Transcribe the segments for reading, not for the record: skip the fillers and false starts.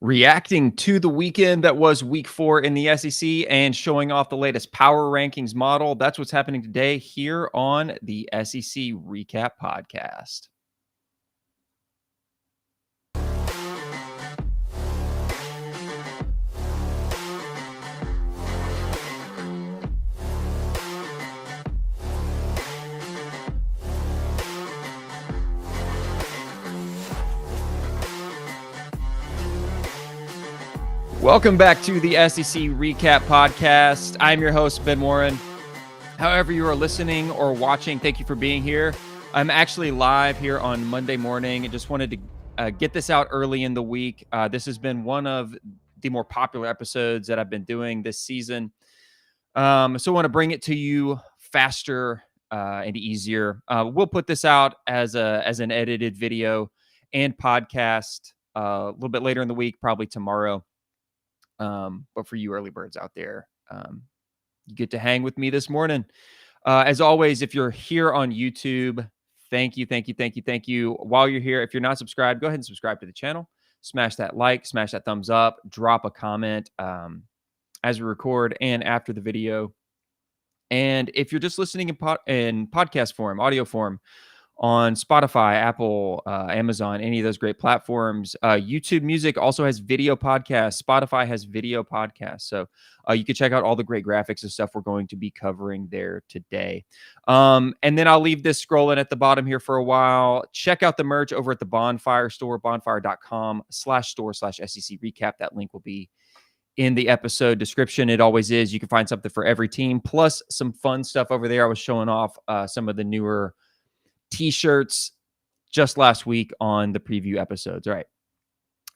Reacting to the weekend that was week 4 in the SEC and showing off the latest power rankings model. That's what's happening today here on the SEC Recap Podcast. Welcome back to the SEC Recap Podcast. I'm your host, Ben Warren. However you are listening or watching, thank you for being here. I'm actually live here on Monday morning. I just wanted to get this out early in the week. This has been one of the more popular episodes that I've been doing this season. So I want to bring it to you faster and easier. We'll put this out as an edited video and podcast a little bit later in the week, probably tomorrow. But for you early birds out there, you get to hang with me this morning. As always, if you're here on YouTube, thank you. While you're here, if you're not subscribed, go ahead and subscribe to the channel. Smash that like, smash that thumbs up, drop a comment as we record and after the video. And if you're just listening in podcast form, audio form, on Spotify, Apple, Amazon, any of those great platforms. YouTube Music also has video podcasts. Spotify has video podcasts. So you can check out all the great graphics and stuff we're going to be covering there today. And then I'll leave this scrolling at the bottom here for a while. Check out the merch over at the Bonfire store, bonfire.com/store/SEC recap. That link will be in the episode description. It always is. You can find something for every team, plus some fun stuff over there. I was showing off some of the newer T-shirts just last week on the preview episodes. All right.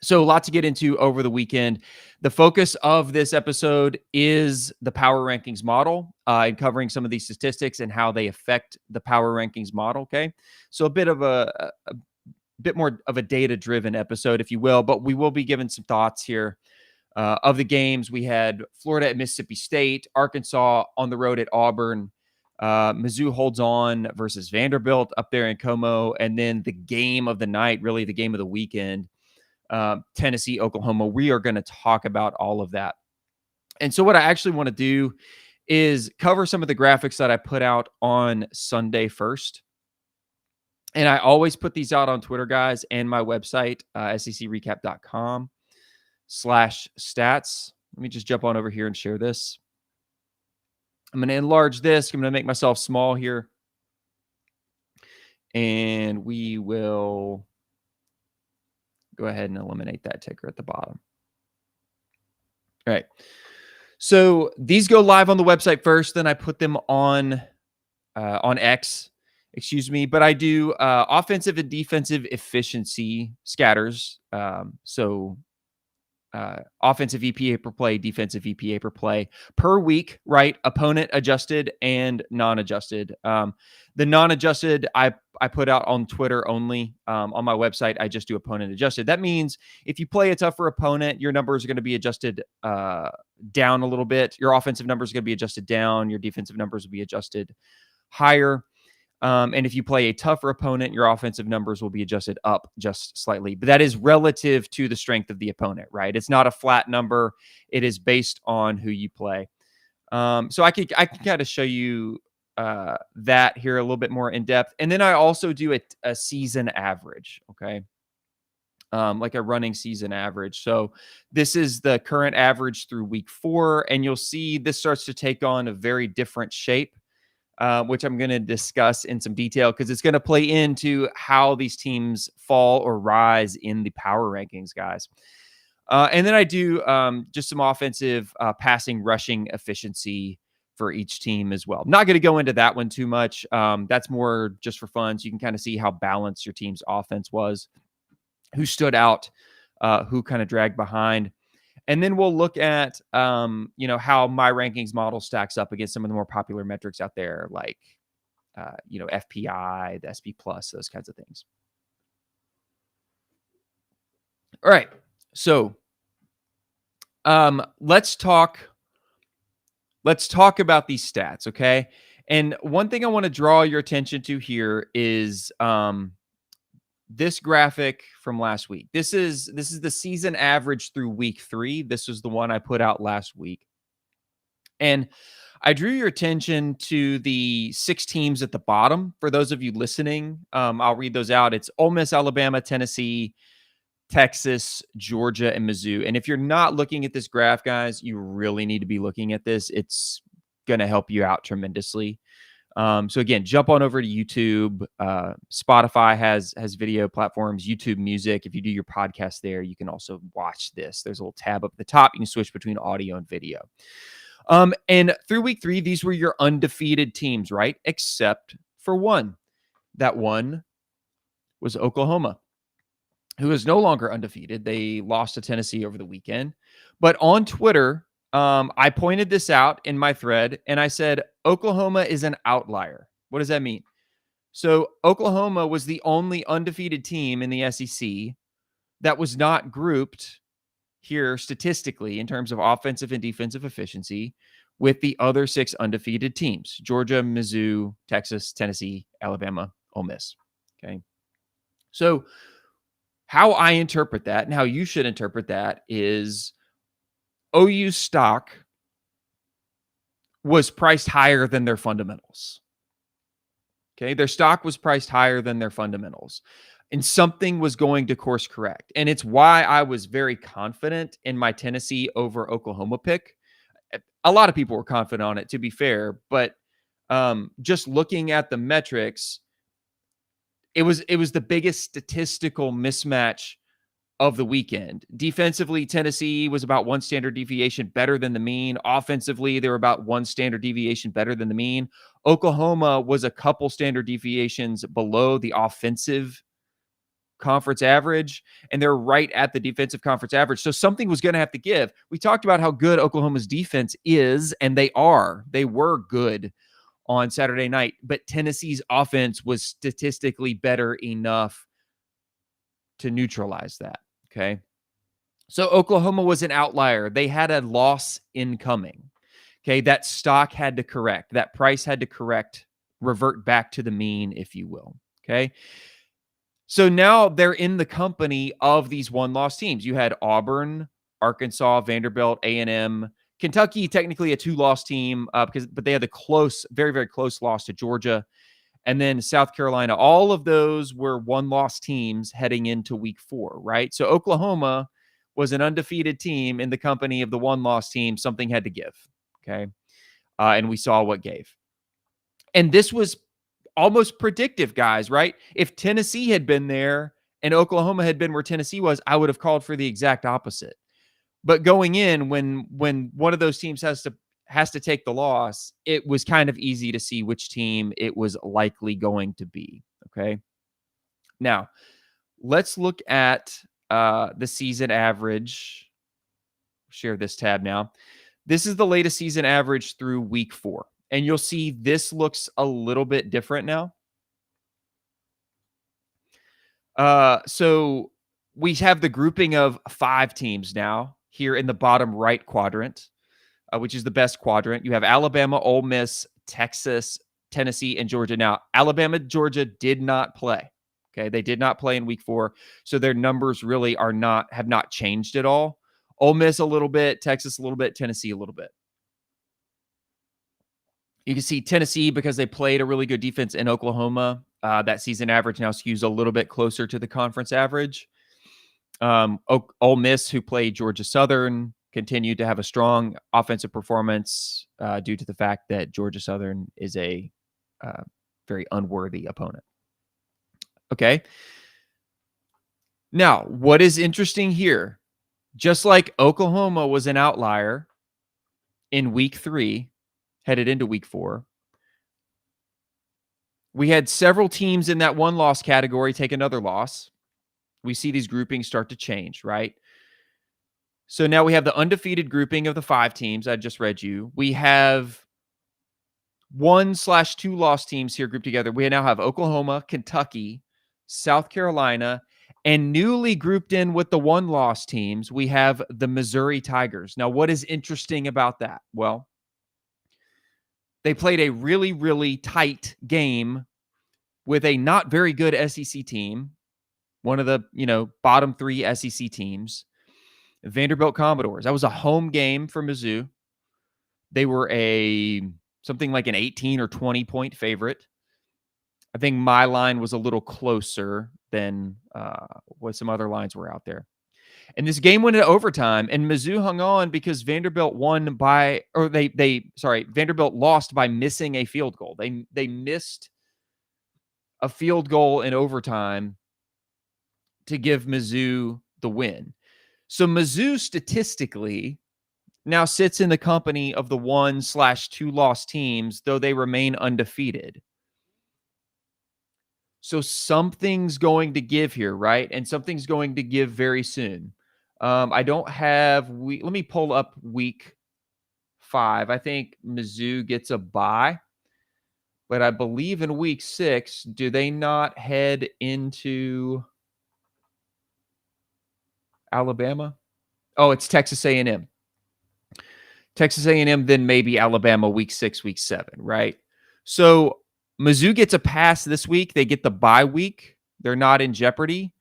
So a lot to get into over the weekend. The focus of this episode is the power rankings model and covering some of these statistics and how they affect the power rankings model. Okay. So a bit more of a data-driven episode, if you will, but we will be giving some thoughts here of the games. We had Florida at Mississippi State, Arkansas on the road at Auburn, Mizzou holds on versus Vanderbilt up there in Como. And then the game of the night, really the game of the weekend, Tennessee, Oklahoma. We are going to talk about all of that. And so what I actually want to do is cover some of the graphics that I put out on Sunday first. And I always put these out on Twitter, guys, and my website, secrecap.com/stats. Let me just jump on over here and share this. I'm going to enlarge this. I'm going to make myself small here. And we will go ahead and eliminate that ticker at the bottom. All right. So these go live on the website first. Then I put them on X, but I do offensive and defensive efficiency scatters. Offensive EPA per play, defensive EPA per play per week, right? Opponent adjusted and non-adjusted. The non-adjusted, I put out on Twitter only. On my website, I just do opponent adjusted. That means if you play a tougher opponent, your numbers are going to be adjusted down a little bit. Your offensive numbers are going to be adjusted down. Your defensive numbers will be adjusted higher. And if you play a tougher opponent, your offensive numbers will be adjusted up just slightly. But that is relative to the strength of the opponent, right? It's not a flat number. It is based on who you play. So I can kind of show you that here a little bit more in depth. And then I also do a season average, okay? Like a running season average. So this is the current average through week 4. And you'll see this starts to take on a very different shape. Which I'm going to discuss in some detail because it's going to play into how these teams fall or rise in the power rankings, guys. And then I do just some offensive passing, rushing efficiency for each team as well. Not going to go into that one too much. That's more just for fun. So you can kind of see how balanced your team's offense was, who stood out, who kind of dragged behind. And then we'll look at, how my rankings model stacks up against some of the more popular metrics out there, like, FPI, the SP plus, those kinds of things. All right. So let's talk about these stats. Okay. And one thing I want to draw your attention to here is this graphic from last week. This is the season average through week 3. This was the one I put out last week. And I drew your attention to the 6 teams at the bottom. For those of you listening, I'll read those out. It's Ole Miss, Alabama, Tennessee, Texas, Georgia, and Mizzou. And if you're not looking at this graph, guys, you really need to be looking at this. It's going to help you out tremendously. So again, jump on over to YouTube. Spotify has video platforms, YouTube Music. If you do your podcast there, you can also watch this. There's a little tab up at the top. You can switch between audio and video. And through week 3, these were your undefeated teams, right? Except for one. That one was Oklahoma, who is no longer undefeated. They lost to Tennessee over the weekend. But on Twitter, I pointed this out in my thread, and I said, Oklahoma is an outlier. What does that mean? So Oklahoma was the only undefeated team in the SEC that was not grouped here statistically in terms of offensive and defensive efficiency with the other 6 undefeated teams: Georgia, Mizzou, Texas, Tennessee, Alabama, Ole Miss. Okay. So how I interpret that and how you should interpret that is OU stock was priced higher than their fundamentals. Okay. Their stock was priced higher than their fundamentals, and something was going to course correct. And it's why I was very confident in my Tennessee over Oklahoma pick. A lot of people were confident on it, to be fair, but just looking at the metrics, it was the biggest statistical mismatch of the weekend. Defensively, Tennessee was about 1 standard deviation better than the mean. Offensively, they were about 1 standard deviation better than the mean. Oklahoma was a couple standard deviations below the offensive conference average, and they're right at the defensive conference average. So something was going to have to give. We talked about how good Oklahoma's defense is, and they were good on Saturday night, but Tennessee's offense was statistically better enough to neutralize that. Okay. So Oklahoma was an outlier. They had a loss incoming. Okay. That stock had to correct. That price had to correct, revert back to the mean, if you will. Okay. So now they're in the company of these 1-loss teams. You had Auburn, Arkansas, Vanderbilt, A&M, Kentucky, technically a 2-loss team, but they had the close, very, very close loss to Georgia. And then South Carolina. All of those were 1-loss teams heading into week 4, right? So Oklahoma was an undefeated team in the company of the 1-loss team. Something had to give, okay? And we saw what gave. And this was almost predictive, guys, right? If Tennessee had been there and Oklahoma had been where Tennessee was, I would have called for the exact opposite. But going in, when one of those teams has to take the loss, it was kind of easy to see which team it was likely going to be. Okay. Now, let's look at the season average. Share this tab now. This is the latest season average through week 4. And you'll see this looks a little bit different now. So we have the grouping of 5 teams now here in the bottom right quadrant, which is the best quadrant. You have Alabama, Ole Miss, Texas, Tennessee, and Georgia. Now, Alabama, Georgia did not play. Okay, they did not play in week 4, so their numbers really have not changed at all. Ole Miss a little bit, Texas a little bit, Tennessee a little bit. You can see Tennessee, because they played a really good defense in Oklahoma, that season average now skews a little bit closer to the conference average. Ole Miss, who played Georgia Southern, continued to have a strong offensive performance due to the fact that Georgia Southern is a very unworthy opponent. Okay. Now, what is interesting here, just like Oklahoma was an outlier in week 3, headed into week 4, we had several teams in that 1-loss category take another loss. We see these groupings start to change, right? So now we have the undefeated grouping of the 5 teams I just read you. We have 1/2-loss teams here grouped together. We now have Oklahoma, Kentucky, South Carolina, and newly grouped in with the 1-loss teams, we have the Missouri Tigers. Now, what is interesting about that? Well, they played a really, really tight game with a not very good SEC team one of the, bottom 3 SEC teams. Vanderbilt Commodores. That was a home game for Mizzou. They were something like an 18 or 20 point favorite. I think my line was a little closer than what some other lines were out there. And this game went into overtime, and Mizzou hung on because Vanderbilt Vanderbilt lost by missing a field goal. They missed a field goal in overtime to give Mizzou the win. So Mizzou statistically now sits in the company of the 1/2 loss teams, though they remain undefeated. So something's going to give here, right? And something's going to give very soon. I don't have let me pull up week 5. I think Mizzou gets a bye, but I believe in week 6, do they not head into Alabama? Oh, it's Texas A&M. Texas A&M, then maybe Alabama week 6, week 7, right? So Mizzou gets a pass this week. They get the bye week. They're not in jeopardy.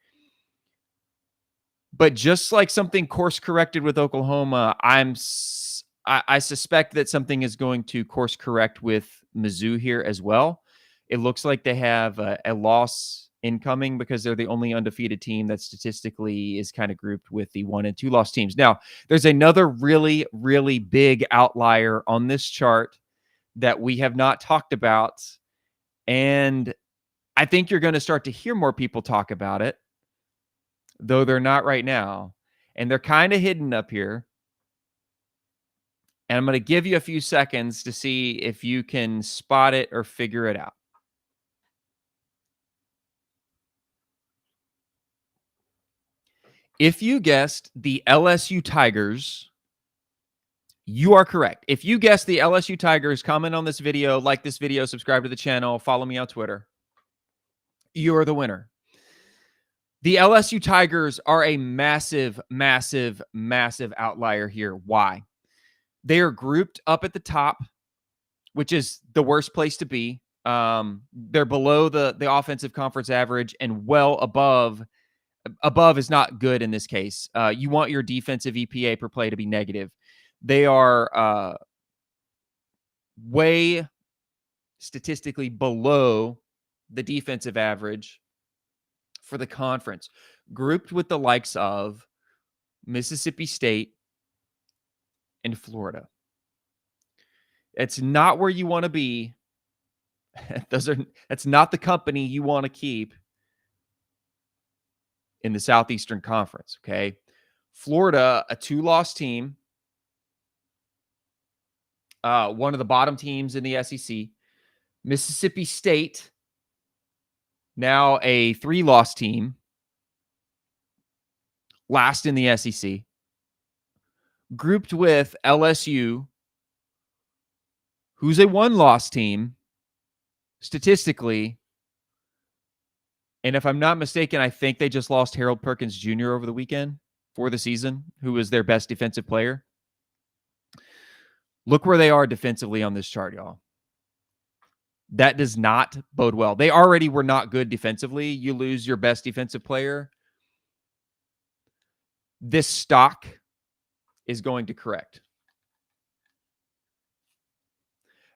But just like something course corrected with Oklahoma, I suspect that something is going to course correct with Mizzou here as well. It looks like they have a loss incoming because they're the only undefeated team that statistically is kind of grouped with the 1 and 2 loss teams. Now, there's another really, really big outlier on this chart that we have not talked about. And I think you're going to start to hear more people talk about it, though they're not right now. And they're kind of hidden up here. And I'm going to give you a few seconds to see if you can spot it or figure it out. If you guessed the LSU Tigers, you are correct. If you guessed the LSU Tigers, comment on this video, like this video, subscribe to the channel, follow me on Twitter. You are the winner. The LSU Tigers are a massive, massive, massive outlier here. Why? They are grouped up at the top, which is the worst place to be. They're below the offensive conference average and well above. Above is not good in this case. You want your defensive EPA per play to be negative. They are way statistically below the defensive average for the conference, grouped with the likes of Mississippi State and Florida. It's not where you want to be. That's not the company you want to keep in the Southeastern Conference, okay? Florida, a 2-loss team, one of the bottom teams in the SEC. Mississippi State, now a 3-loss team, last in the SEC. Grouped with LSU, who's a 1-loss team, statistically. And if I'm not mistaken, I think they just lost Harold Perkins Jr. over the weekend for the season, who was their best defensive player. Look where they are defensively on this chart, y'all. That does not bode well. They already were not good defensively. You lose your best defensive player. This stock is going to correct.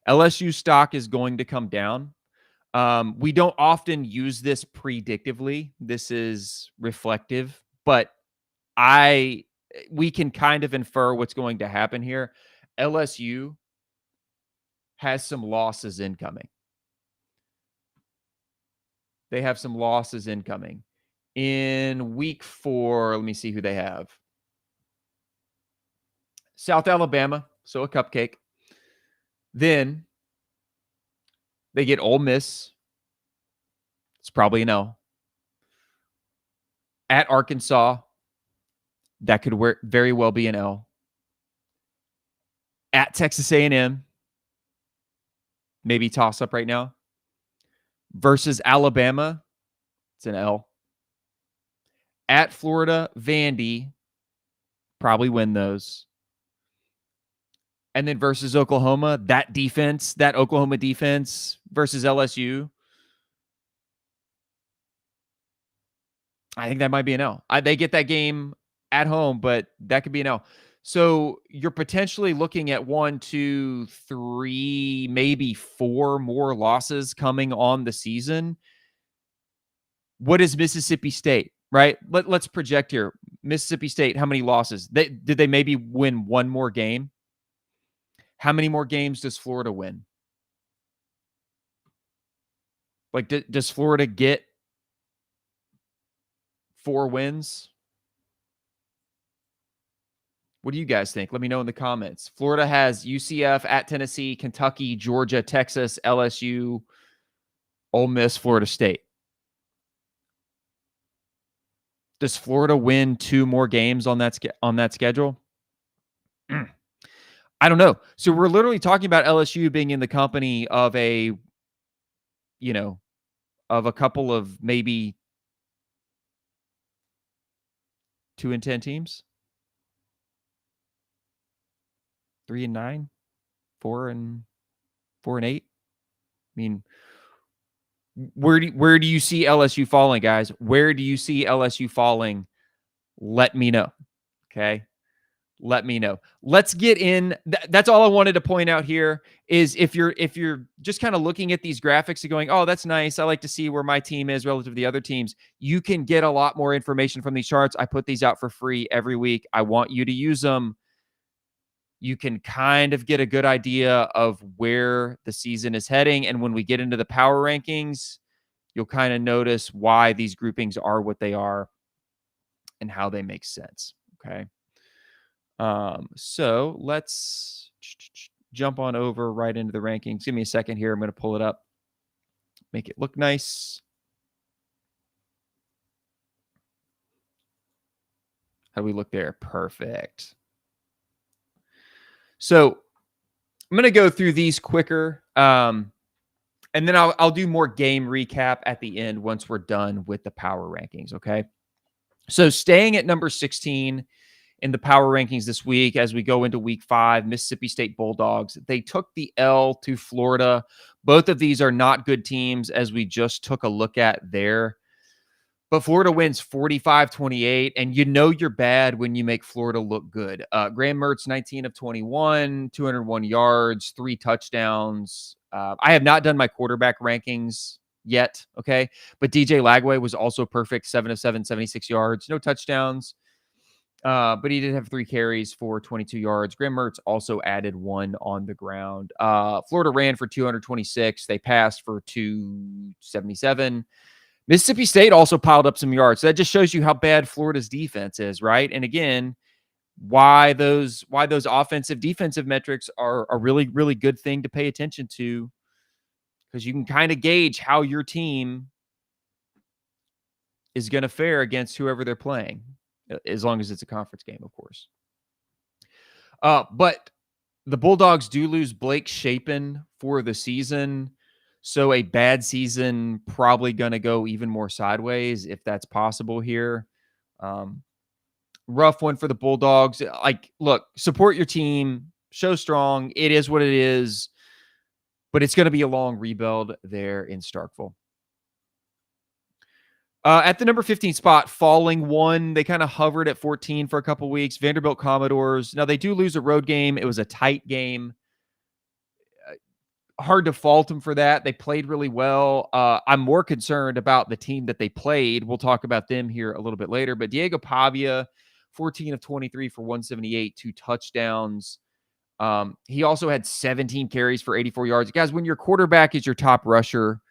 LSU stock is going to come down. We don't often use this predictively. This is reflective, but we can kind of infer what's going to happen here. LSU has some losses incoming. They have some losses incoming. In week 4, let me see who they have. South Alabama, so a cupcake. Then they get Ole Miss. It's probably an L. At Arkansas, that could very well be an L. At Texas A&M, maybe toss up right now. Versus Alabama, it's an L. At Florida, Vandy, probably win those. And then versus Oklahoma, that Oklahoma defense versus LSU, I think that might be an L. They get that game at home, but that could be an L. So you're potentially looking at 1, 2, 3, maybe 4 more losses coming on the season. What is Mississippi State, right? Let's project here. Mississippi State, how many losses? Did they maybe win one more game? How many more games does Florida win? Like, does Florida get 4 wins? What do you guys think? Let me know in the comments. Florida has UCF, at Tennessee, Kentucky, Georgia, Texas, LSU, Ole Miss, Florida State. Does Florida win 2 more games on that schedule? I don't know. So we're literally talking about LSU being in the company of a couple of maybe 2-10 teams. 3-9, 4-8. I mean, where do you see LSU falling, guys? Where do you see LSU falling? Let me know. Okay. Let me know. Let's get in. That's all I wanted to point out here is if you're just kind of looking at these graphics and going, oh, that's nice. I like to see where my team is relative to the other teams. You can get a lot more information from these charts. I put these out for free every week. I want you to use them. You can kind of get a good idea of where the season is heading. And when we get into the power rankings, you'll kind of notice why these groupings are what they are and how they make sense. Okay. So let's jump on over right into the rankings. Give me a second here. I'm going to pull it up, make it look nice. How do we look there? Perfect. So I'm going to go through these quicker. And then I'll do more game recap at the end once we're done with the power rankings. Okay. So staying at number 16 in the power rankings this week as we go into week 5, Mississippi State Bulldogs. They took the L to Florida. Both of these are not good teams as we just took a look at there. But Florida wins 45-28, and you know you're bad when you make Florida look good. Graham Mertz, 19 of 21, 201 yards, 3 touchdowns. I have not done my quarterback rankings yet, okay? But DJ Lagway was also perfect, 7 of 7, 76 yards, no touchdowns. But he did have 3 carries for 22 yards. Graham Mertz also added 1 on the ground. Florida ran for 226. They passed for 277. Mississippi State also piled up some yards. So that just shows you how bad Florida's defense is, right? And again, why those offensive defensive metrics are a really, really good thing to pay attention to, because you can kind of gauge how your team is going to fare against whoever they're playing, as long as it's a conference game, of course. But the Bulldogs do lose Blake Shapen for the season. So a bad season probably going to go even more sideways if that's possible here. Rough one for the Bulldogs. Like, look, support your team, show strong. It is what it is, but it's going to be a long rebuild there in Starkville. At the number 15 spot, falling 1. They kind of hovered at 14 for a couple weeks. Vanderbilt Commodores. Now, they do lose a road game. It was a tight game. Hard to fault them for that. They played really well. I'm more concerned about the team that they played. We'll talk about them here a little bit later. But Diego Pavia, 14 of 23 for 178, 2 touchdowns. He also had 17 carries for 84 yards. Guys, when your quarterback is your top rusher,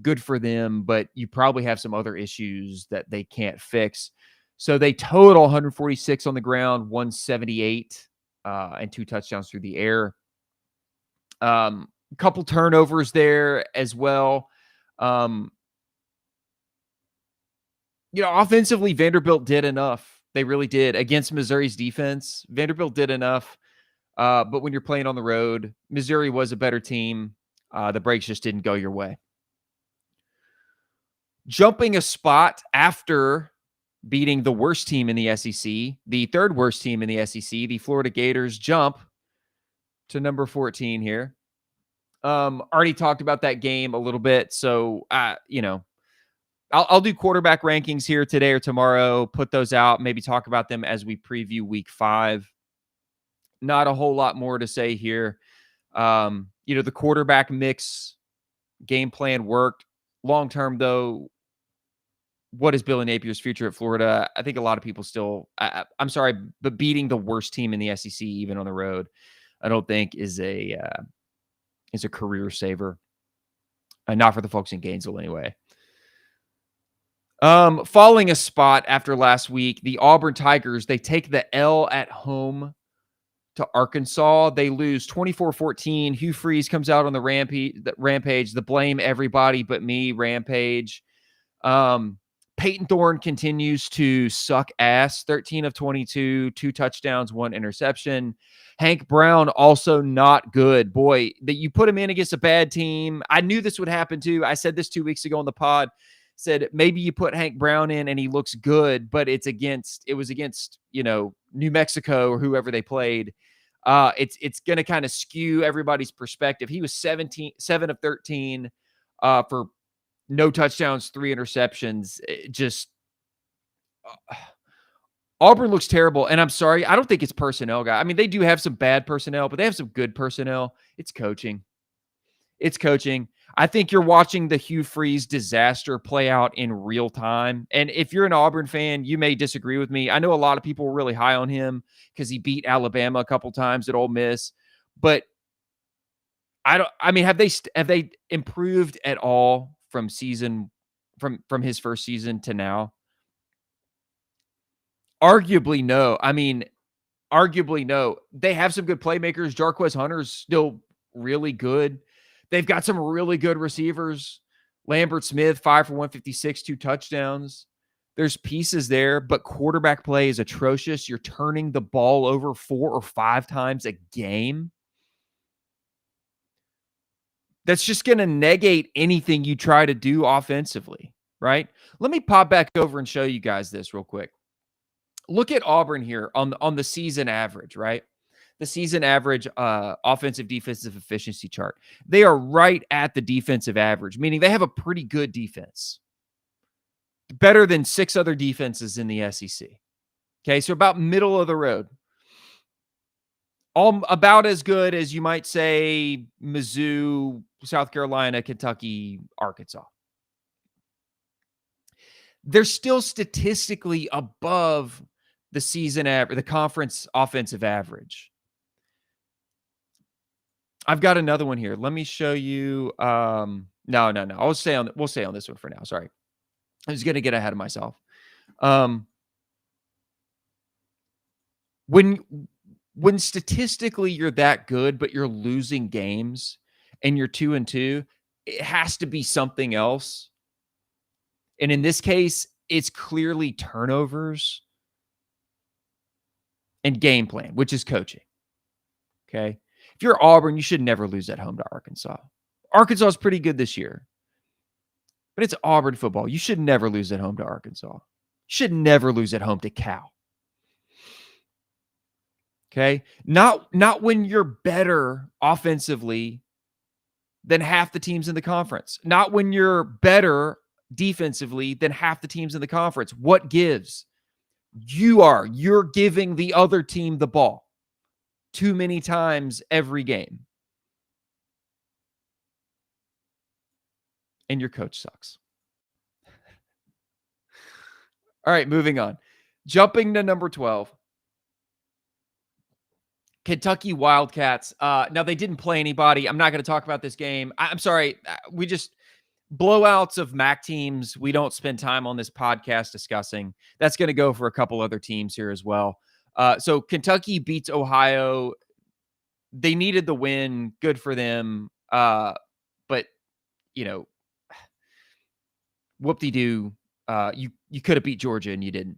good for them, but you probably have some other issues that they can't fix. So they total 146 on the ground, 178, and 2 touchdowns through the air. Couple turnovers there as well. Offensively, Vanderbilt did enough. They really did against Missouri's defense. Vanderbilt did enough. But when you're playing on the road, Missouri was a better team. The breaks just didn't go your way. Jumping a spot after beating the worst team in the SEC, the third worst team in the SEC, the Florida Gators jump to number 14 here. Already talked about that game a little bit. So, I'll do quarterback rankings here today or tomorrow, put those out, maybe talk about them as we preview week 5. Not a whole lot more to say here. The quarterback mix game plan worked. Long term, though, what is Billy Napier's future at Florida? I think a lot of people still, I'm sorry, but beating the worst team in the SEC, even on the road, I don't think is a career saver. Not for the folks in Gainesville, anyway. Falling a spot after last week, the Auburn Tigers, they take the L at home to Arkansas. They lose 24-14. Hugh Freeze comes out on the rampage, the blame everybody but me rampage. Peyton Thorne continues to suck ass, 13 of 22, 2 touchdowns, 1 interception. Hank Brown also not good. Boy, that you put him in against a bad team. I knew this would happen too. I said this 2 weeks ago on the pod. Said maybe you put Hank Brown in and he looks good, but it was against, New Mexico or whoever they played. It's going to kind of skew everybody's perspective. He was 7 of 13 for no touchdowns, 3 interceptions. Auburn looks terrible. And I'm sorry, I don't think it's personnel, guy. I mean, they do have some bad personnel, but they have some good personnel. It's coaching. I think you're watching the Hugh Freeze disaster play out in real time. And if you're an Auburn fan, you may disagree with me. I know a lot of people were really high on him because he beat Alabama a couple times at Ole Miss. But have they improved at all from his first season to now? Arguably no. They have some good playmakers. Jarquez Hunter's still really good. They've got some really good receivers. Lambert Smith, 5 for 156, 2 touchdowns. There's pieces there, but quarterback play is atrocious. You're turning the ball over 4 or 5 times a game. That's just going to negate anything you try to do offensively, right? Let me pop back over and show you guys this real quick. Look at Auburn here on the season average, right? The season average offensive defensive efficiency chart. They are right at the defensive average, meaning they have a pretty good defense. Better than 6 other defenses in the SEC. Okay, so about middle of the road. All about as good as you might say Mizzou, South Carolina, Kentucky, Arkansas. They're still statistically above the season average, the conference offensive average. I've got another one here. Let me show you. No. We'll stay on this one for now. Sorry. I was going to get ahead of myself. When statistically you're that good, but you're losing games and you're 2-2, it has to be something else. And in this case, it's clearly turnovers and game plan, which is coaching. Okay. If you're Auburn, you should never lose at home to Arkansas. Arkansas is pretty good this year, but it's Auburn football. You should never lose at home to Arkansas. You should never lose at home to Cal. Okay. Not when you're better offensively than half the teams in the conference. Not when you're better defensively than half the teams in the conference. What gives? You're giving the other team the ball too many times every game. And your coach sucks. All right, moving on. Jumping to number 12. Kentucky Wildcats. Now, they didn't play anybody. I'm not going to talk about this game. I'm sorry. We just blowouts of MAC teams. We don't spend time on this podcast discussing. That's going to go for a couple other teams here as well. So Kentucky beats Ohio. They needed the win. Good for them. But, whoop-de-doo. You could have beat Georgia and you didn't.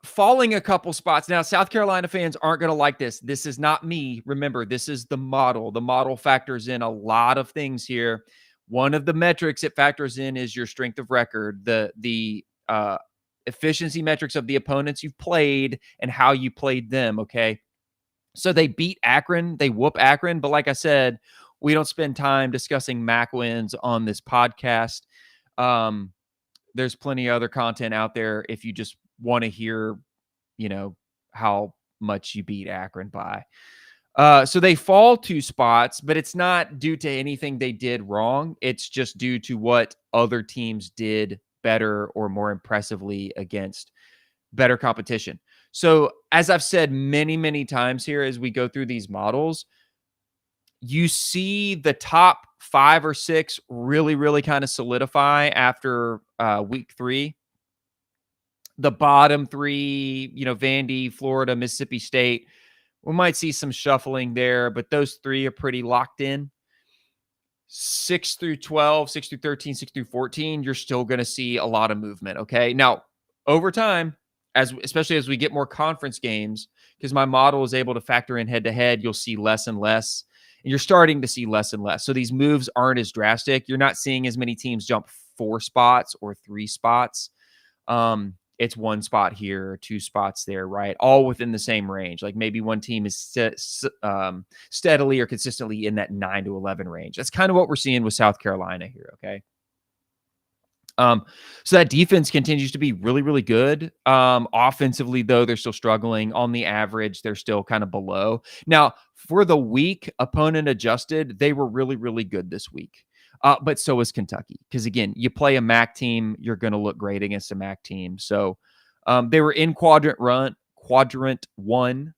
Falling a couple spots. Now, South Carolina fans aren't going to like this. This is not me. Remember, this is the model. The model factors in a lot of things here. One of the metrics it factors in is your strength of record, the efficiency metrics of the opponents you've played and how you played them, okay? So they beat Akron. They whoop Akron. But like I said, we don't spend time discussing MAC wins on this podcast. there's plenty of other content out there if you just want to hear, how much you beat Akron by. So they fall 2 spots, but it's not due to anything they did wrong. It's just due to what other teams did better or more impressively against better competition. So as I've said many, many times here, as we go through these models, you see the top 5 or 6 really, really kind of solidify after week 3. The bottom 3, Vandy, Florida, Mississippi State, we might see some shuffling there, but those 3 are pretty locked in. 6 through 12, 6 through 13, 6 through 14, you're still going to see a lot of movement. Okay. Now, over time, especially as we get more conference games, because my model is able to factor in head to head, you'll see less and less. And you're starting to see less and less. So these moves aren't as drastic. You're not seeing as many teams jump 4 spots or 3 spots. It's 1 spot here, 2 spots there, right? All within the same range. Like maybe one team is steadily or consistently in that 9 to 11 range. That's kind of what we're seeing with South Carolina here. Okay. So that defense continues to be really, really good. Offensively, though, they're still struggling. On the average, they're still kind of below. Now, for the week, opponent adjusted, they were really, really good this week. But so is Kentucky. Because again, you play a MAC team, you're going to look great against a MAC team. So they were in quadrant 1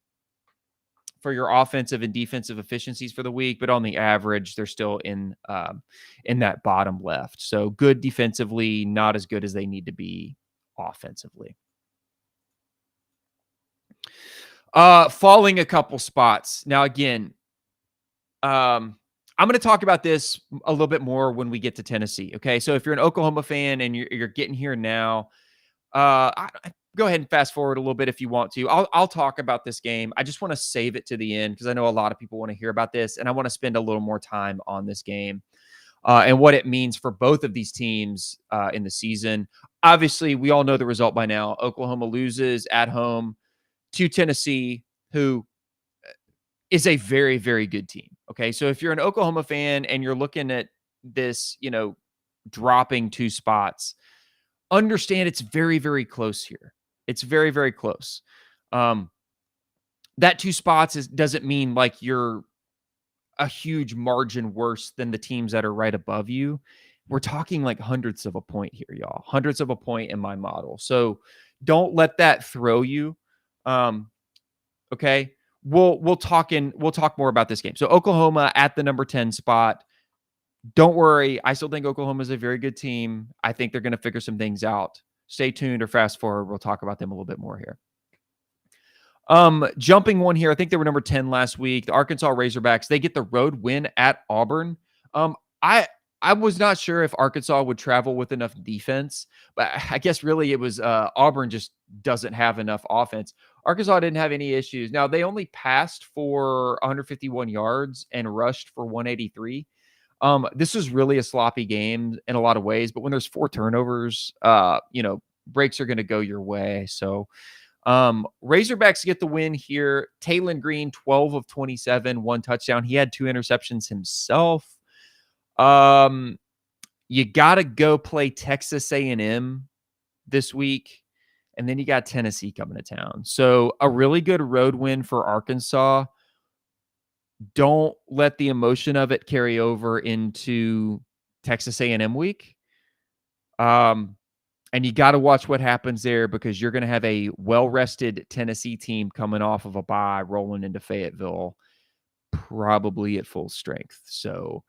for your offensive and defensive efficiencies for the week, but on the average, they're still in that bottom left. So good defensively, not as good as they need to be offensively. Falling a couple spots. Now, again, I'm going to talk about this a little bit more when we get to Tennessee. Okay, so if you're an Oklahoma fan and you're getting here now, go ahead and fast forward a little bit if you want to. I'll talk about this game. I just want to save it to the end because I know a lot of people want to hear about this, and I want to spend a little more time on this game and what it means for both of these teams in the season. Obviously, we all know the result by now. Oklahoma loses at home to Tennessee, who is a very, very good team. Okay, so if you're an Oklahoma fan and you're looking at this, dropping 2 spots, understand it's very, very close here. It's very, very close. That 2 spots doesn't mean like you're a huge margin worse than the teams that are right above you. We're talking like hundredths of a point here, y'all. Hundredths of a point in my model. So don't let that throw you. Okay. We'll talk more about this game. So Oklahoma at the number 10 spot. Don't worry. I still think Oklahoma is a very good team. I think they're going to figure some things out. Stay tuned or fast forward. We'll talk about them a little bit more here. Jumping one here. I think they were number 10 last week. The Arkansas Razorbacks, they get the road win at Auburn. I was not sure if Arkansas would travel with enough defense, but I guess really it was Auburn just doesn't have enough offense. Arkansas didn't have any issues. Now, they only passed for 151 yards and rushed for 183. This was really a sloppy game in a lot of ways, but when there's 4 turnovers, breaks are going to go your way. So Razorbacks get the win here. Taylon Green, 12 of 27, 1 touchdown. He had 2 interceptions himself. You got to go play Texas A&M this week, and then you got Tennessee coming to town. So a really good road win for Arkansas. Don't let the emotion of it carry over into Texas A&M week. And you got to watch what happens there because you're going to have a well-rested Tennessee team coming off of a bye rolling into Fayetteville, probably at full strength. So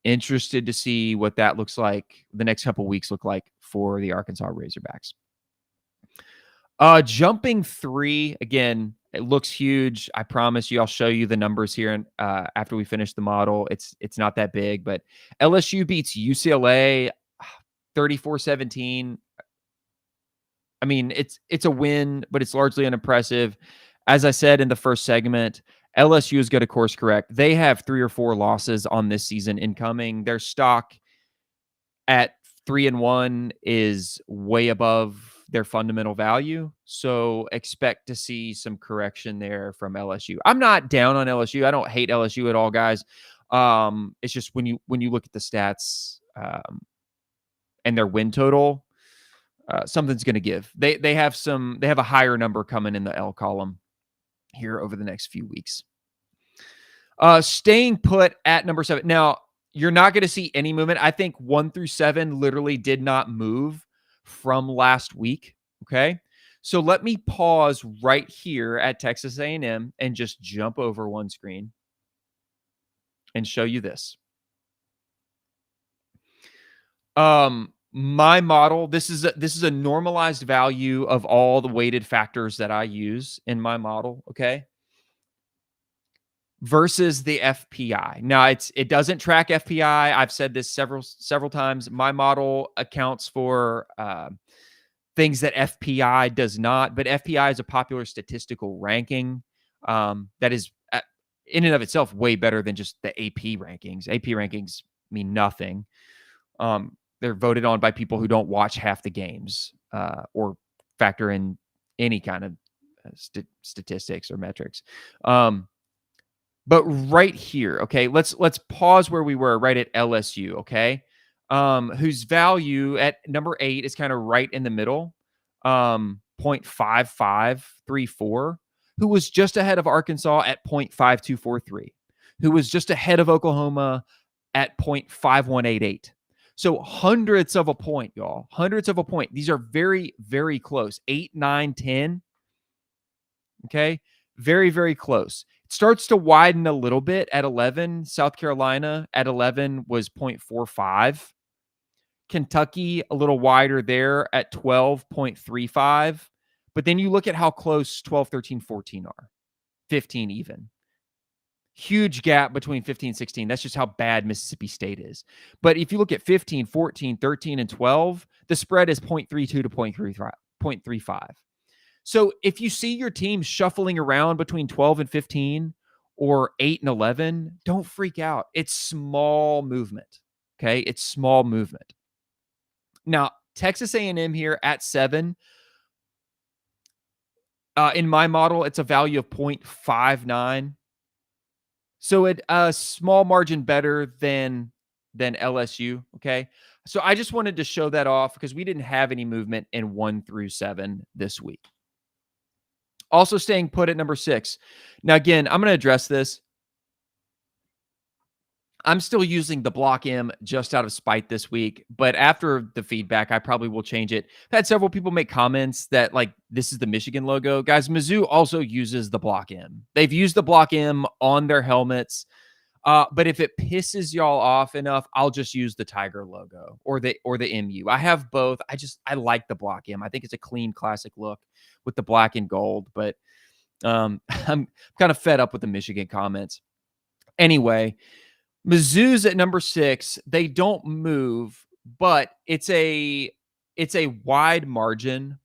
interested to see what that looks like. The next couple weeks look like for the Arkansas Razorbacks. Jumping 3, again, it looks huge. I promise you, I'll show you the numbers here after we finish the model. It's not that big, but LSU beats UCLA 34-17. I mean, it's a win, but it's largely unimpressive. As I said in the first segment, LSU is going to course correct. They have 3 or 4 losses on this season incoming. Their stock at 3-1 is way above their fundamental value. So expect to see some correction there from LSU. I'm not down on LSU. I don't hate LSU at all, guys. It's just when you look at the stats and their win total, something's going to give. They have a higher number coming in the L column here over the next few weeks. Staying put at number 7. Now, you're not going to see any movement. I think 1 through 7 literally did not move from last week. Okay. So let me pause right here at Texas A&M and just jump over one screen and show you this. My model, this is a normalized value of all the weighted factors that I use in my model. Okay. Versus the FPI. Now it doesn't track FPI. I've said this several times. My model accounts for things that FPI does not, but FPI is a popular statistical ranking that is in and of itself way better than just the AP rankings. AP rankings mean nothing. They're voted on by people who don't watch half the games or factor in any kind of statistics or metrics. But right here, okay, let's pause where we were right at LSU, okay, whose value at number 8 is kind of right in the middle, 0.5534, who was just ahead of Arkansas at 0.5243, who was just ahead of Oklahoma at 0.5188. So hundredths of a point, y'all, hundredths of a point. These are very, very close. 8, 9, 10. Okay, very, very close. It starts to widen a little bit at 11. South Carolina at 11 was 0.45. Kentucky a little wider there at 12.35. But then you look at how close 12, 13, 14 are. 15 even. Huge gap between 15 16. That's just how bad Mississippi State is. But if you look at 15, 14, 13, and 12, the spread is 0.32 to 0.35. So if you see your team shuffling around between 12 and 15 or 8 and 11, don't freak out. It's small movement. Okay? It's small movement. Now, Texas A&M here at 7. In my model, it's a value of 0.59. So it a small margin better than LSU, okay? So I just wanted to show that off because we didn't have any movement in 1 through 7 this week. Also staying put at number 6. Now, again, I'm going to address this. I'm still using the block M just out of spite this week, but after the feedback, I probably will change it. I've had several people make comments that, like, this is the Michigan logo. Guys, Mizzou also uses the block M. They've used the block M on their helmets, but if it pisses y'all off enough, I'll just use the Tiger logo or the MU. I have both. I like the block M. I think it's a clean, classic look with the black and gold, but I'm kind of fed up with the Michigan comments. Anyway, Mizzou's at number 6. They don't move, but it's a wide margin.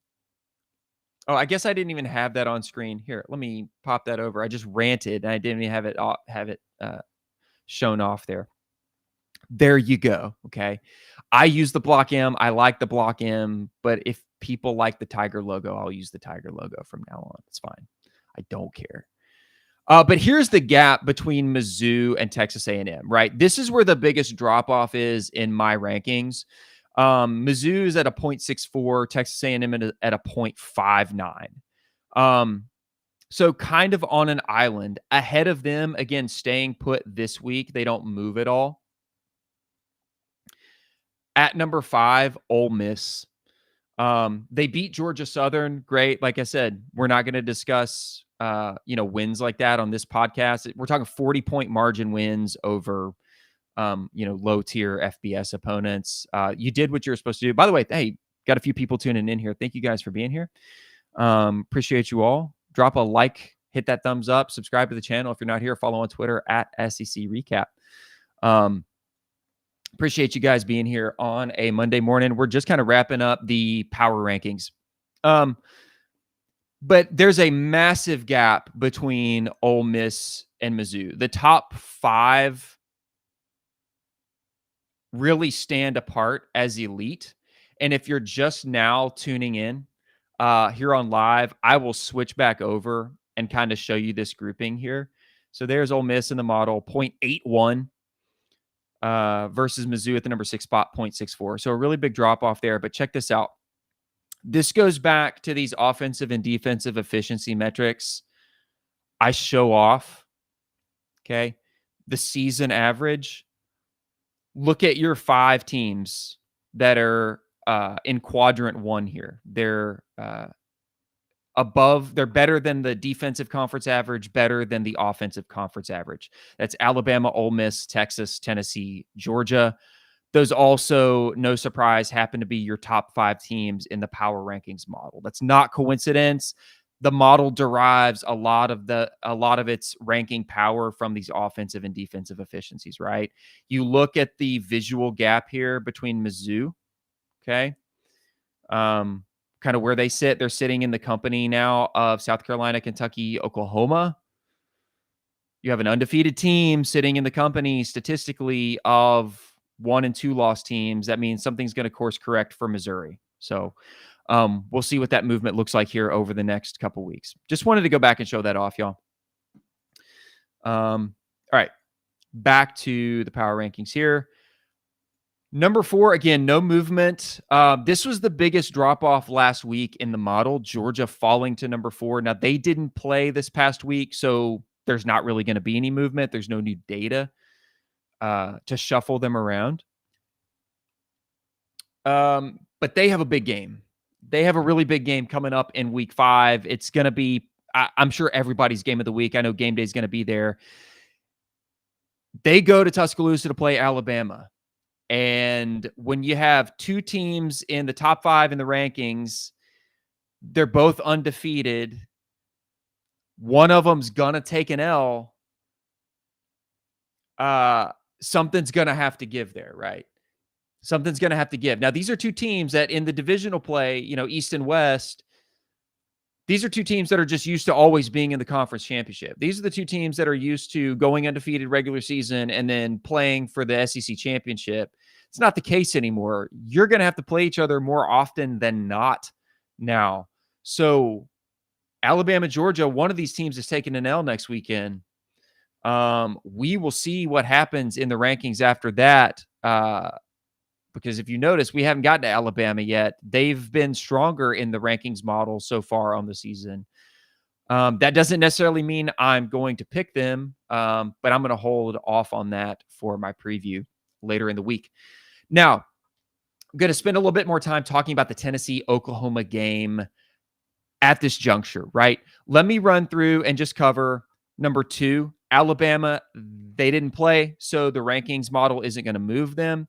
Oh, I guess I didn't even have that on screen. Here, let me pop that over. I just ranted and I didn't even have it shown off there. There you go. Okay. I use the block M. I like the block M, but if people like the Tiger logo, I'll use the Tiger logo from now on. It's fine. I don't care. But here's the gap between Mizzou and Texas A&M, right? This is where the biggest drop-off is in my rankings. Mizzou is at a 0.64, Texas A&M at a 0.59. So kind of on an island. Ahead of them, again, staying put this week. They don't move at all. At number 5, Ole Miss. They beat Georgia Southern. Great. Like I said, we're not going to discuss wins like that on this podcast. We're talking 40-point margin wins over low tier FBS opponents. You did what you're supposed to do. By the way, hey, got a few people tuning in here. Thank you guys for being here. Appreciate you all. Drop a like, hit that thumbs up, subscribe to the channel. If you're not here, follow on Twitter at SEC Recap. Appreciate you guys being here on a Monday morning. We're just kind of wrapping up the power rankings. But there's a massive gap between Ole Miss and Mizzou. The top 5 really stand apart as elite. And if you're just now tuning in here on live, I will switch back over and kind of show you this grouping here. So there's Ole Miss in the model, 0.81 versus Mizzou at the number 6 spot, 0.64. So a really big drop off there. But check this out. This goes back to these offensive and defensive efficiency metrics I show off. Okay. The season average. Look at your 5 teams that are in quadrant 1 here. They're they're better than the defensive conference average, better than the offensive conference average. That's Alabama, Ole Miss, Texas, Tennessee, Georgia. Those also, no surprise, happen to be your top 5 teams in the power rankings model. That's not coincidence. The model derives a lot of its ranking power from these offensive and defensive efficiencies, right? You look at the visual gap here between Mizzou, okay? Kind of where they sit. They're sitting in the company now of South Carolina, Kentucky, Oklahoma. You have an undefeated team sitting in the company statistically of 1 and 2 loss teams. That means something's going to course correct for Missouri. So we'll see what that movement looks like here over the next couple weeks. Just wanted to go back and show that off, y'all. All right. Back to the power rankings here. Number 4, again, no movement. This was the biggest drop-off last week in the model, Georgia falling to number 4. Now, they didn't play this past week, so there's not really going to be any movement. There's no new data to shuffle them around. But they have a big game. They have a really big game coming up in week 5. It's going to be, I'm sure, everybody's game of the week. I know game day is going to be there. They go to Tuscaloosa to play Alabama. And when you have 2 teams in the top 5 in the rankings, they're both undefeated. One of them's going to take an L. Something's going to have to give there, right? Something's going to have to give. Now, these are 2 teams that in the divisional play, East and West, these are 2 teams that are just used to always being in the conference championship. These are the 2 teams that are used to going undefeated regular season and then playing for the SEC championship. It's not the case anymore. You're going to have to play each other more often than not now. So Alabama, Georgia, one of these teams is taking an L next weekend. We will see what happens in the rankings after that. Because if you notice, we haven't gotten to Alabama yet. They've been stronger in the rankings model so far on the season. That doesn't necessarily mean I'm going to pick them, but I'm going to hold off on that for my preview later in the week. Now, I'm going to spend a little bit more time talking about the Tennessee-Oklahoma game at this juncture, right? Let me run through and just cover number 2, Alabama. They didn't play, so the rankings model isn't going to move them.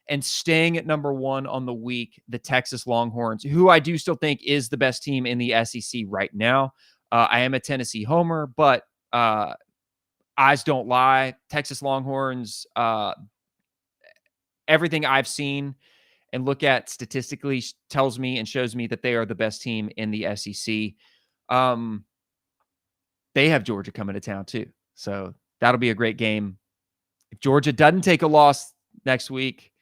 And staying at number 1 on the week, the Texas Longhorns, who I do still think is the best team in the SEC right now. I am a Tennessee homer, but eyes don't lie. Texas Longhorns, everything I've seen and look at statistically tells me and shows me that they are the best team in the SEC. They have Georgia coming to town too. So that'll be a great game. If Georgia doesn't take a loss next week,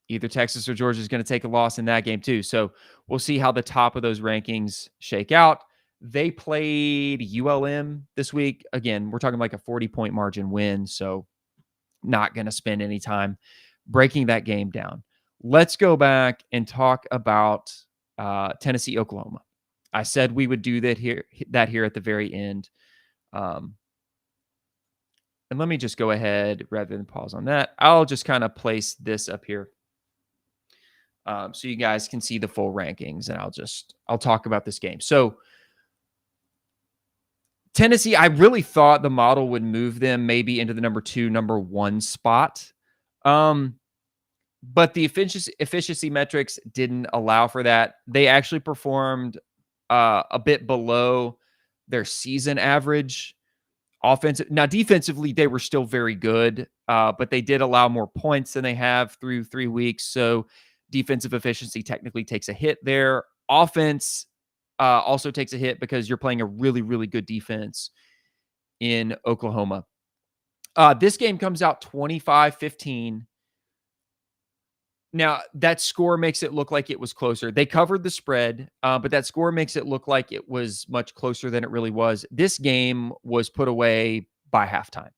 either Texas or Georgia is going to take a loss in that game too. So we'll see how the top of those rankings shake out. They played ULM this week. Again, we're talking like a 40-point margin win. So not going to spend any time breaking that game down. Let's go back and talk about Tennessee, Oklahoma. I said we would do that here at the very end. And let me just go ahead rather than pause on that. I'll just kind of place this up here. So you guys can see the full rankings, and I'll talk about this game. So Tennessee, I really thought the model would move them maybe into the number 2, number 1 spot. But the efficiency metrics didn't allow for that. They actually performed a bit below their season average. Now, defensively, they were still very good, but they did allow more points than they have through 3 weeks. So defensive efficiency technically takes a hit there. Offense also takes a hit because you're playing a really, really good defense in Oklahoma. This game comes out 25-15. Now, that score makes it look like it was closer. They covered the spread, but that score makes it look like it was much closer than it really was. This game was put away by halftime.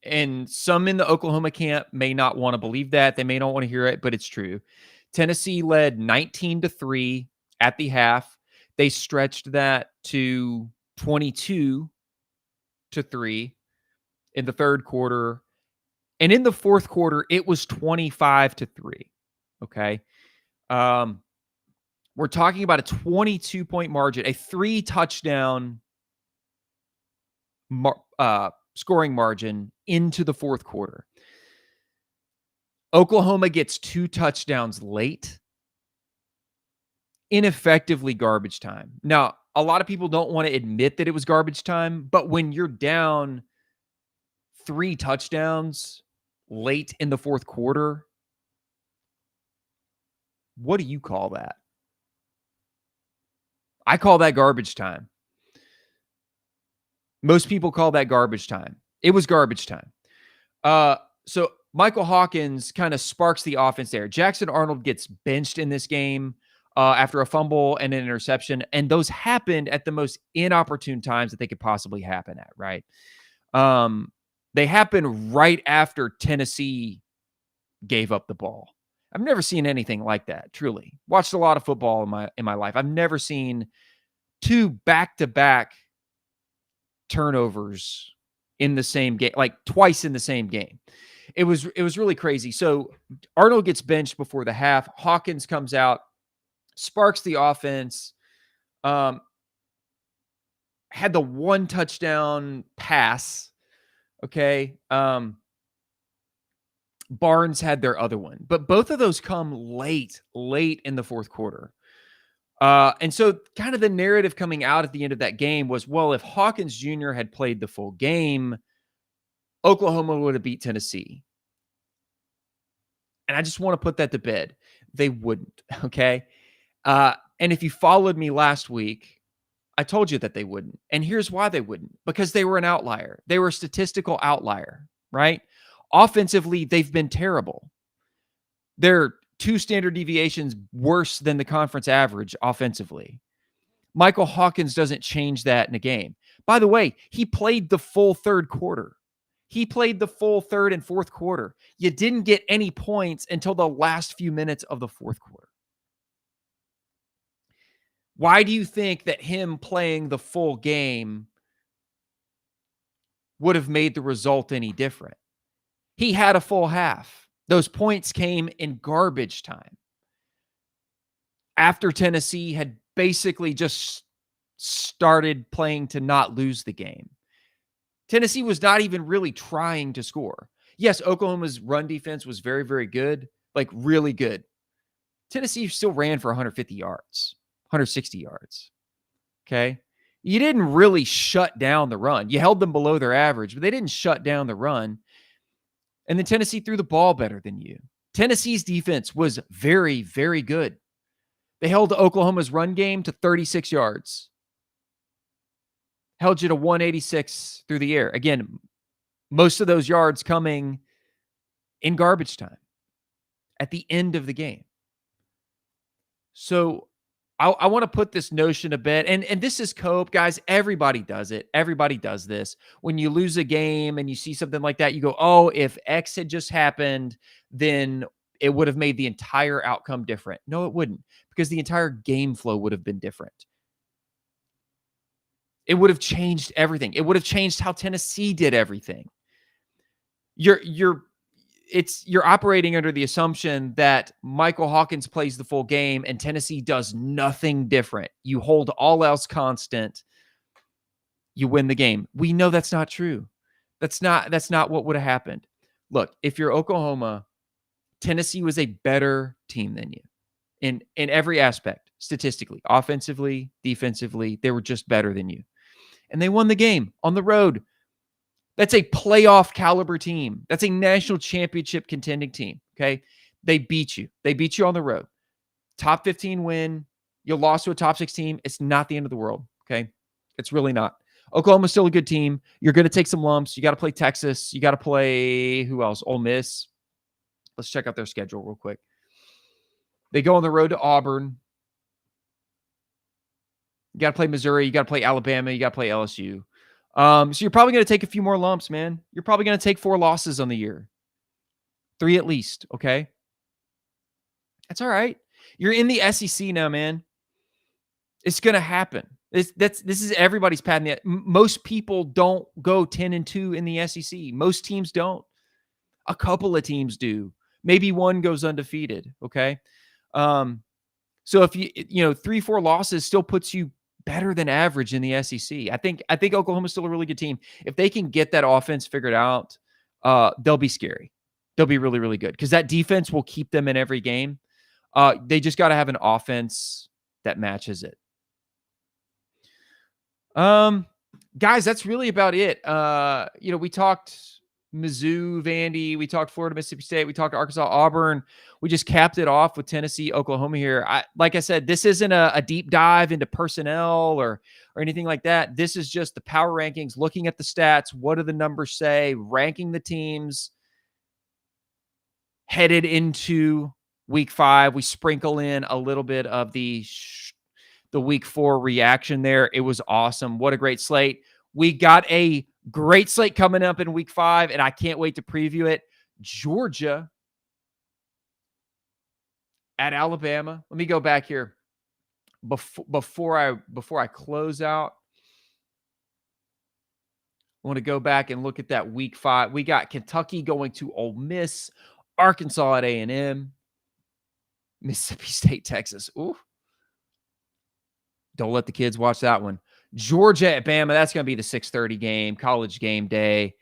and some in the Oklahoma camp may not want to believe that. They may not want to hear it, but it's true. Tennessee led 19-3 at the half. They stretched that to 22-3 in the third quarter. And in the fourth quarter, it was 25-3. Okay. We're talking about a 22-point margin, a 3-touchdown scoring margin into the fourth quarter. Oklahoma gets 2 touchdowns late, ineffectively garbage time. Now, a lot of people don't want to admit that it was garbage time, but when you're down 3 touchdowns late in the fourth quarter, what do you call that? I call that garbage time. Most people call that garbage time. It was garbage time. So Michael Hawkins kind of sparks the offense there. Jackson Arnold gets benched in this game after a fumble and an interception, and those happened at the most inopportune times that they could possibly happen at, right? They happened right after Tennessee gave up the ball. I've never seen anything like that, truly. Watched a lot of football in my life. I've never seen 2 back-to-back turnovers in the same game, like twice in the same game. It was really crazy. So Arnold gets benched before the half. Hawkins comes out, sparks the offense. Had the 1 touchdown pass. Okay. Barnes had their other one, but both of those come late in the fourth quarter. And so kind of the narrative coming out at the end of that game was, well, if Hawkins Jr. had played the full game, Oklahoma would have beat Tennessee. And I just want to put that to bed. They wouldn't, okay? And if you followed me last week, I told you that they wouldn't. And here's why they wouldn't. Because they were an outlier. They were a statistical outlier, right? Offensively, they've been terrible. They're 2 standard deviations worse than the conference average offensively. Michael Hawkins doesn't change that in a game. By the way, he played the full third quarter. He played the full third and fourth quarter. You didn't get any points until the last few minutes of the fourth quarter. Why do you think that him playing the full game would have made the result any different? He had a full half. Those points came in garbage time. After Tennessee had basically just started playing to not lose the game. Tennessee was not even really trying to score. Yes, Oklahoma's run defense was very, very good, like really good. Tennessee still ran for 150 yards, 160 yards. Okay. You didn't really shut down the run. You held them below their average, but they didn't shut down the run. And then Tennessee threw the ball better than you. Tennessee's defense was very, very good. They held Oklahoma's run game to 36 yards. Held you to 186 through the air. Again, most of those yards coming in garbage time at the end of the game. So I want to put this notion to bed. And this is cope, guys. Everybody does it. Everybody does this. When you lose a game and you see something like that, you go, oh, if X had just happened, then it would have made the entire outcome different. No, it wouldn't, because the entire game flow would have been different. It would have changed everything. It would have changed how Tennessee did everything. You're operating under the assumption that Michael Hawkins plays the full game and Tennessee does nothing different. You hold all else constant, you win the game. We know that's not true. That's not what would have happened. Look, if you're Oklahoma, Tennessee was a better team than you in every aspect, statistically, offensively, defensively. They were just better than you. And they won the game on the road. That's a playoff caliber team. That's a national championship contending team. Okay. They beat you. They beat you on the road. Top 15 win. You lost to a top 6 team. It's not the end of the world. Okay. It's really not. Oklahoma's still a good team. You're going to take some lumps. You got to play Texas. You got to play who else? Ole Miss. Let's check out their schedule real quick. They go on the road to Auburn. You got to play Missouri. You got to play Alabama. You got to play LSU. So you're probably going to take a few more lumps, man. You're probably going to take 4 losses on the year. 3 at least, okay? That's all right. You're in the SEC now, man. It's going to happen. This is everybody's path. Most people don't go 10-2 in the SEC. Most teams don't. A couple of teams do. Maybe one goes undefeated, okay? So if you 3-4 losses still puts you better than average in the SEC. I think Oklahoma's still a really good team. If they can get that offense figured out, they'll be scary. They'll be really, really good because that defense will keep them in every game. They just got to have an offense that matches it. Guys, that's really about it. We talked Mizzou, Vandy, we talked Florida, Mississippi State, we talked Arkansas, Auburn. We just capped it off with Tennessee, Oklahoma here. Like I said, this isn't a deep dive into personnel or anything like that. This is just the power rankings, looking at the stats. What do the numbers say? Ranking the teams headed into week 5. We sprinkle in a little bit of the week 4 reaction there. It was awesome. What a great slate. We got a great slate coming up in week 5, and I can't wait to preview it. Georgia at Alabama. Let me go back here before I close out. I want to go back and look at that week 5. We got Kentucky going to Ole Miss, Arkansas at A&M, Mississippi State, Texas. Ooh. Don't let the kids watch that one. Georgia at Bama. That's going to be the 6:30 game, college game day.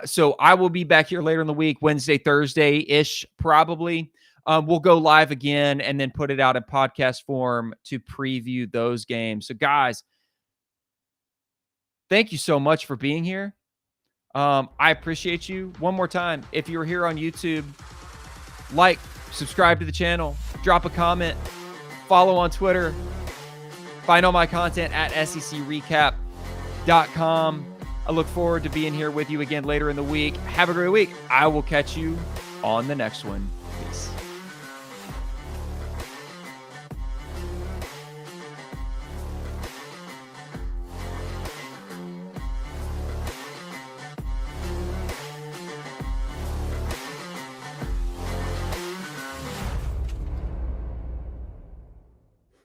So I will be back here later in the week, Wednesday, Thursday-ish, probably. We'll go live again and then put it out in podcast form to preview those games. So, guys, thank you so much for being here. I appreciate you. One more time, if you're here on YouTube, like, subscribe to the channel, drop a comment, follow on Twitter. Find all my content at secrecap.com. I look forward to being here with you again later in the week. Have a great week. I will catch you on the next one.